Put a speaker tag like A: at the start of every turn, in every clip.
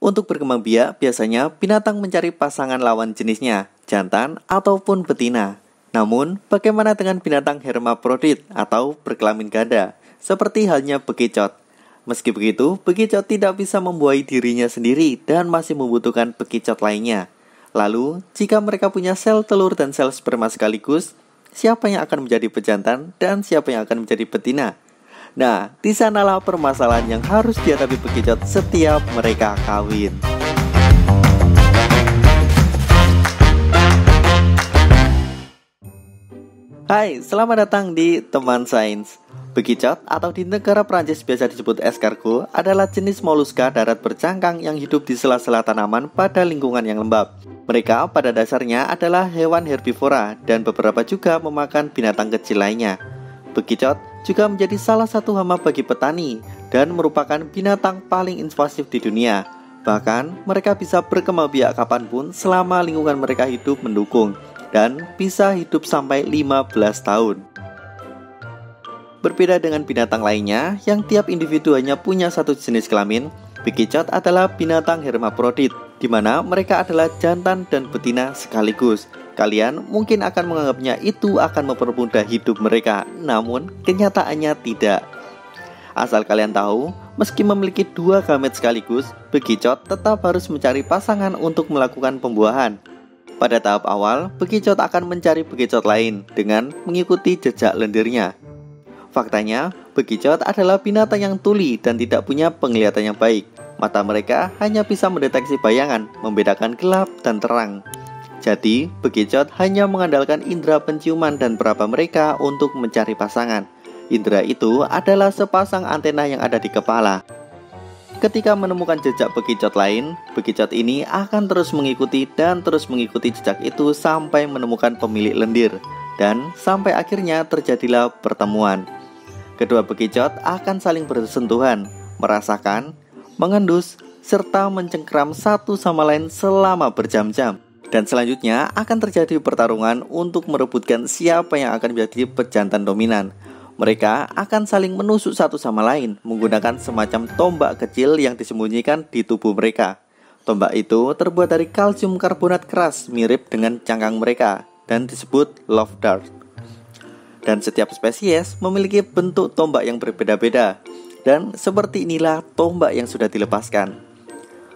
A: Untuk berkembang biak, biasanya binatang mencari pasangan lawan jenisnya, jantan ataupun betina. Namun, bagaimana dengan binatang hermaprodit atau berkelamin ganda, seperti halnya bekicot? Meski begitu, bekicot tidak bisa membuahi dirinya sendiri dan masih membutuhkan bekicot lainnya. Lalu, jika mereka punya sel telur dan sel sperma sekaligus, siapa yang akan menjadi pejantan dan siapa yang akan menjadi betina? Nah, di sanalah permasalahan yang harus dihadapi bekicot setiap mereka kawin. Hai, selamat datang di Teman Sains. Bekicot atau di negara Prancis biasa disebut escargot adalah jenis moluska darat bercangkang yang hidup di sela-sela tanaman pada lingkungan yang lembab. Mereka pada dasarnya adalah hewan herbivora dan beberapa juga memakan binatang kecil lainnya. Bekicot juga menjadi salah satu hama bagi petani dan merupakan binatang paling invasif di dunia. Bahkan mereka bisa berkembang biak kapanpun selama lingkungan mereka hidup mendukung dan bisa hidup sampai 15 tahun. Berbeda dengan binatang lainnya yang tiap individu hanya punya satu jenis kelamin, bekicot adalah binatang hermaprodit, di mana mereka adalah jantan dan betina sekaligus. Kalian mungkin akan menganggapnya itu akan mempermudah hidup mereka, namun kenyataannya tidak. Asal kalian tahu, meski memiliki dua gamet sekaligus, bekicot tetap harus mencari pasangan untuk melakukan pembuahan. Pada tahap awal, bekicot akan mencari bekicot lain dengan mengikuti jejak lendirnya. Faktanya, bekicot adalah binatang yang tuli dan tidak punya penglihatan yang baik. Mata mereka hanya bisa mendeteksi bayangan, membedakan gelap dan terang. Jadi, bekicot hanya mengandalkan indera penciuman dan peraba mereka untuk mencari pasangan. Indera itu adalah sepasang antena yang ada di kepala. Ketika menemukan jejak bekicot lain, bekicot ini akan terus mengikuti jejak itu sampai menemukan pemilik lendir. Dan sampai akhirnya terjadilah pertemuan. Kedua bekicot akan saling bersentuhan, merasakan, mengendus, serta mencengkeram satu sama lain selama berjam-jam. Dan selanjutnya akan terjadi pertarungan untuk merebutkan siapa yang akan menjadi pejantan dominan. Mereka akan saling menusuk satu sama lain menggunakan semacam tombak kecil yang disembunyikan di tubuh mereka. Tombak itu terbuat dari kalsium karbonat keras mirip dengan cangkang mereka dan disebut love dart. Dan setiap spesies memiliki bentuk tombak yang berbeda-beda. Dan seperti inilah tombak yang sudah dilepaskan.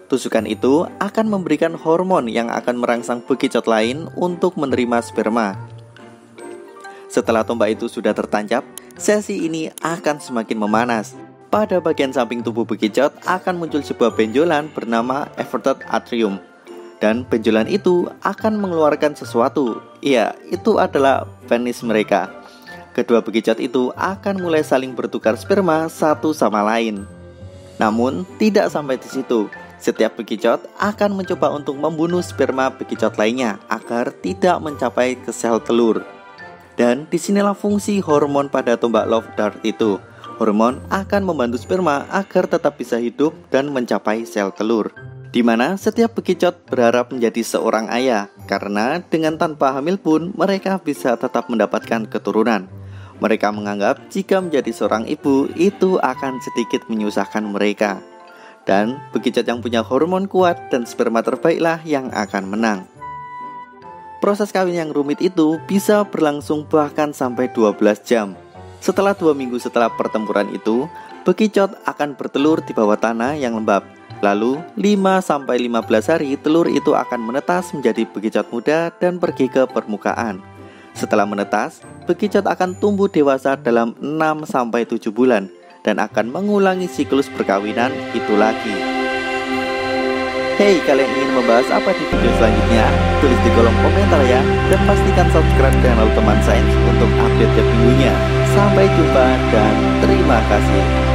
A: Tusukan itu akan memberikan hormon yang akan merangsang bekicot lain untuk menerima sperma. Setelah tombak itu sudah tertancap, sesi ini akan semakin memanas. Pada bagian samping tubuh bekicot akan muncul sebuah benjolan bernama everted atrium. Dan benjolan itu akan mengeluarkan sesuatu. Iya, itu adalah penis mereka. Kedua bekicot itu akan mulai saling bertukar sperma satu sama lain. Namun, tidak sampai di situ. Setiap bekicot akan mencoba untuk membunuh sperma bekicot lainnya agar tidak mencapai ke sel telur. Dan disinilah fungsi hormon pada tombak love dart itu. Hormon akan membantu sperma agar tetap bisa hidup dan mencapai sel telur. Di mana setiap bekicot berharap menjadi seorang ayah, karena dengan tanpa hamil pun mereka bisa tetap mendapatkan keturunan. Mereka menganggap jika menjadi seorang ibu itu akan sedikit menyusahkan mereka. Dan bekicot yang punya hormon kuat dan sperma terbaiklah yang akan menang. Proses kawin yang rumit itu bisa berlangsung bahkan sampai 12 jam. Setelah 2 minggu setelah pertempuran itu, bekicot akan bertelur di bawah tanah yang lembab. Lalu 5-15 hari telur itu akan menetas menjadi bekicot muda dan pergi ke permukaan. Setelah menetas, bekicot akan tumbuh dewasa dalam 6-7 bulan dan akan mengulangi siklus perkawinan itu lagi. Hey, kalian ingin membahas apa di video selanjutnya? Tulis di kolom komentar ya. Dan pastikan subscribe channel Teman Sains untuk update tiap minggunya. Sampai jumpa dan terima kasih.